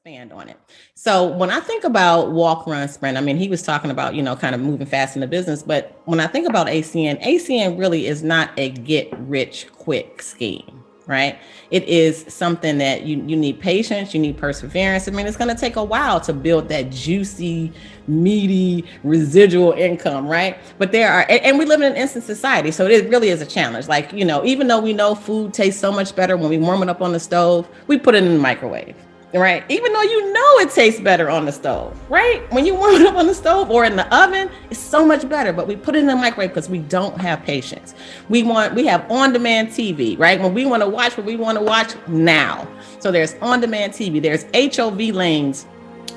expand on it. So when I think about walk, run, sprint, I mean, he was talking about, kind of moving fast in the business. But when I think about ACN really is not a get rich quick scheme, right? It is something that you need patience, you need perseverance. I mean, it's going to take a while to build that juicy, meaty residual income, right? But and we live in an instant society, so it really is a challenge. Like, even though we know food tastes so much better when we warm it up on the stove, we put it in the microwave. Right. Even though it tastes better on the stove, right? When you warm it up on the stove or in the oven, it's so much better. But we put it in the microwave because we don't have patience. We have on-demand TV, right? When we want to watch what we want to watch now. So there's on-demand TV. There's HOV lanes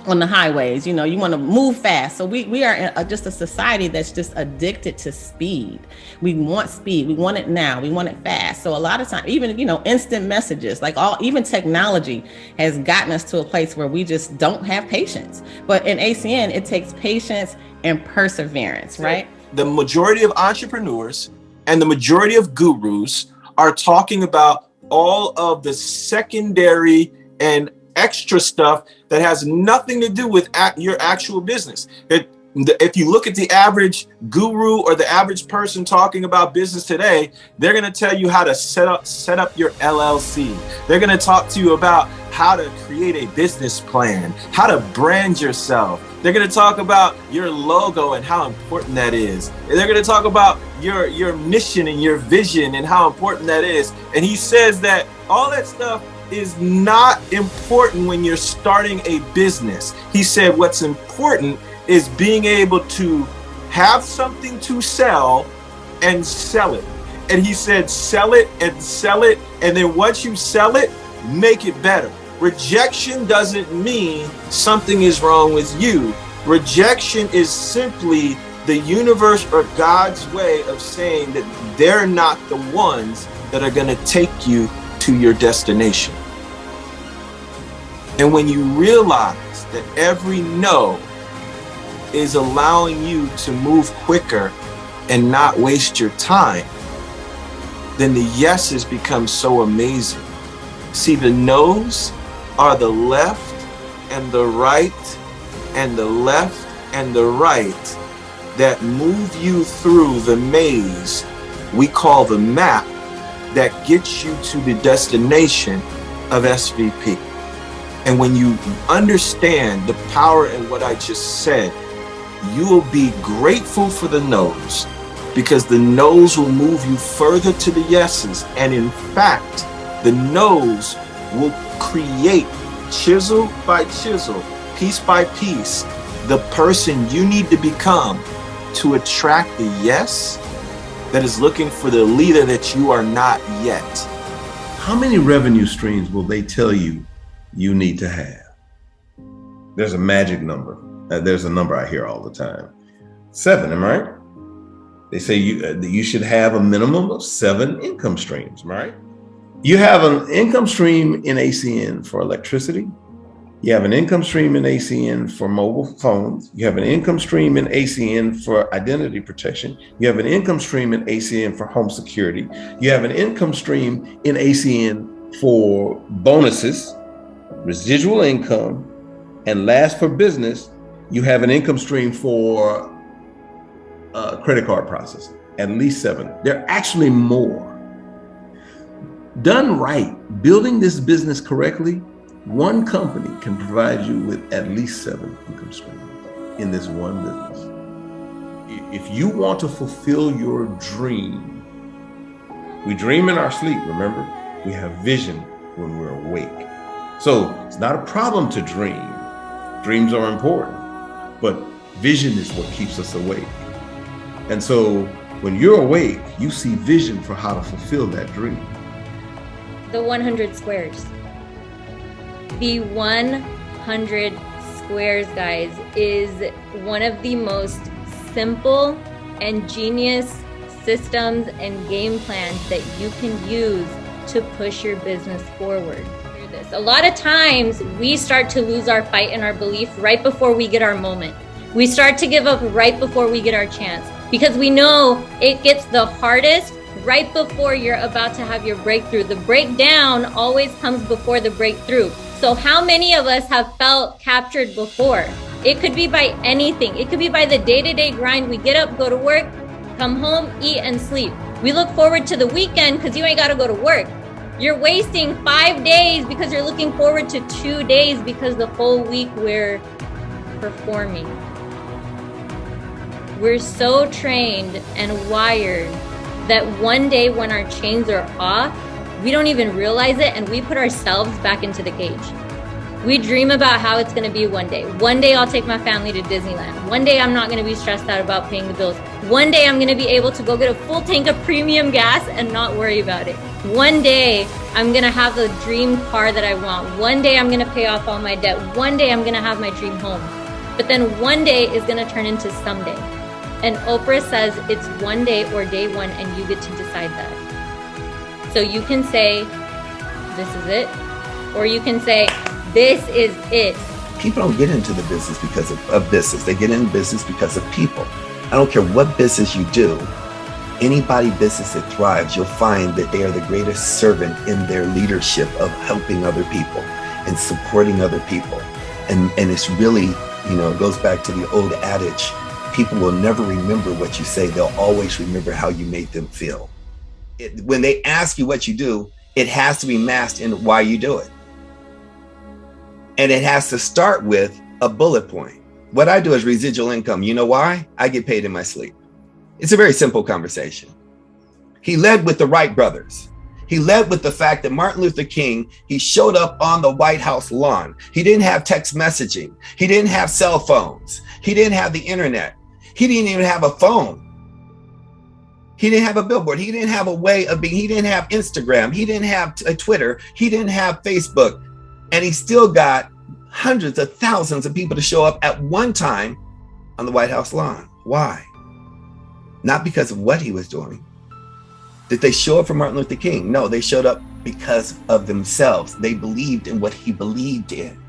on the highways. You want to move fast. So we are just a society that's just addicted to speed. We want speed. We want it now. We want it fast. So a lot of times, even, instant messages, even technology has gotten us to a place where we just don't have patience. But in ACN, it takes patience and perseverance, right? The majority of entrepreneurs and the majority of gurus are talking about all of the secondary and extra stuff that has nothing to do with your actual business. If you look at the average guru or the average person talking about business today, they're going to tell you how to set up your LLC. They're going to talk to you about how to create a business plan, how to brand yourself. They're going to talk about your logo and how important that is. They're going to talk about your mission and your vision and how important that is. And he says that all that stuff is not important when you're starting a business. He said what's important is being able to have something to sell and sell it. And he said sell it, and then once you sell it, make it better. Rejection doesn't mean something is wrong with you. Rejection is simply the universe or God's way of saying that they're not the ones that are going to take you to your destination. And when you realize that every no is allowing you to move quicker and not waste your time, then the yeses become so amazing. See, the no's are the left and the right and the left and the right that move you through the maze we call the map that gets you to the destination of SVP. And when you understand the power in what I just said, you will be grateful for the no's, because the no's will move you further to the yeses. And in fact, the no's will create chisel by chisel, piece by piece, the person you need to become to attract the yes that is looking for the leader that you are not yet. How many revenue streams will they tell you you need to have? There's a magic number. There's a number I hear all the time. 7, am I right? They say you should have a minimum of 7 income streams, right? You have an income stream in ACN for electricity. You have an income stream in ACN for mobile phones. You have an income stream in ACN for identity protection. You have an income stream in ACN for home security. You have an income stream in ACN for bonuses, residual income, and last for business, you have an income stream for credit card processing, at least 7. There are actually more. Done right, building this business correctly, one company can provide you with at least 7 income streams in this one business. If you want to fulfill your dream, we dream in our sleep, remember? We have vision when we're awake. So it's not a problem to dream. Dreams are important, but vision is what keeps us awake. And so when you're awake, you see vision for how to fulfill that dream. The 100 squares. The 100 squares, guys, is one of the most simple and genius systems and game plans that you can use to push your business forward. A lot of times we start to lose our fight and our belief right before we get our moment. We start to give up right before we get our chance, because we know it gets the hardest right before you're about to have your breakthrough. The breakdown always comes before the breakthrough. So how many of us have felt captured before? It could be by anything. It could be by the day-to-day grind. We get up, go to work, come home, eat, and sleep. We look forward to the weekend because you ain't got to go to work. You're wasting 5 days because you're looking forward to 2 days because the whole week we're performing. We're so trained and wired that one day when our chains are off, we don't even realize it, and we put ourselves back into the cage. We dream about how it's going to be one day. One day I'll take my family to Disneyland. One day I'm not going to be stressed out about paying the bills. One day I'm going to be able to go get a full tank of premium gas and not worry about it. One day I'm going to have the dream car that I want. One day I'm going to pay off all my debt. One day I'm going to have my dream home. But then one day is going to turn into someday. And Oprah says it's one day or day one, and you get to decide that. So you can say, this is it, or you can say, this is it. People don't get into the business because of business. They get in business because of people. I don't care what business you do. Anybody business that thrives, you'll find that they are the greatest servant in their leadership of helping other people and supporting other people. And it's really, it goes back to the old adage, people will never remember what you say. They'll always remember how you made them feel. When they ask you what you do, it has to be masked in why you do it. And it has to start with a bullet point. What I do is residual income. You know why? I get paid in my sleep. It's a very simple conversation. He led with the Wright brothers. He led with the fact that Martin Luther King, he showed up on the White House lawn. He didn't have text messaging. He didn't have cell phones. He didn't have the internet. He didn't even have a phone. He didn't have a billboard. He didn't have a way of being, he didn't have Instagram. He didn't have a Twitter. He didn't have Facebook. And he still got hundreds of thousands of people to show up at one time on the White House lawn. Why? Not because of what he was doing. Did they show up for Martin Luther King? No, they showed up because of themselves. They believed in what he believed in.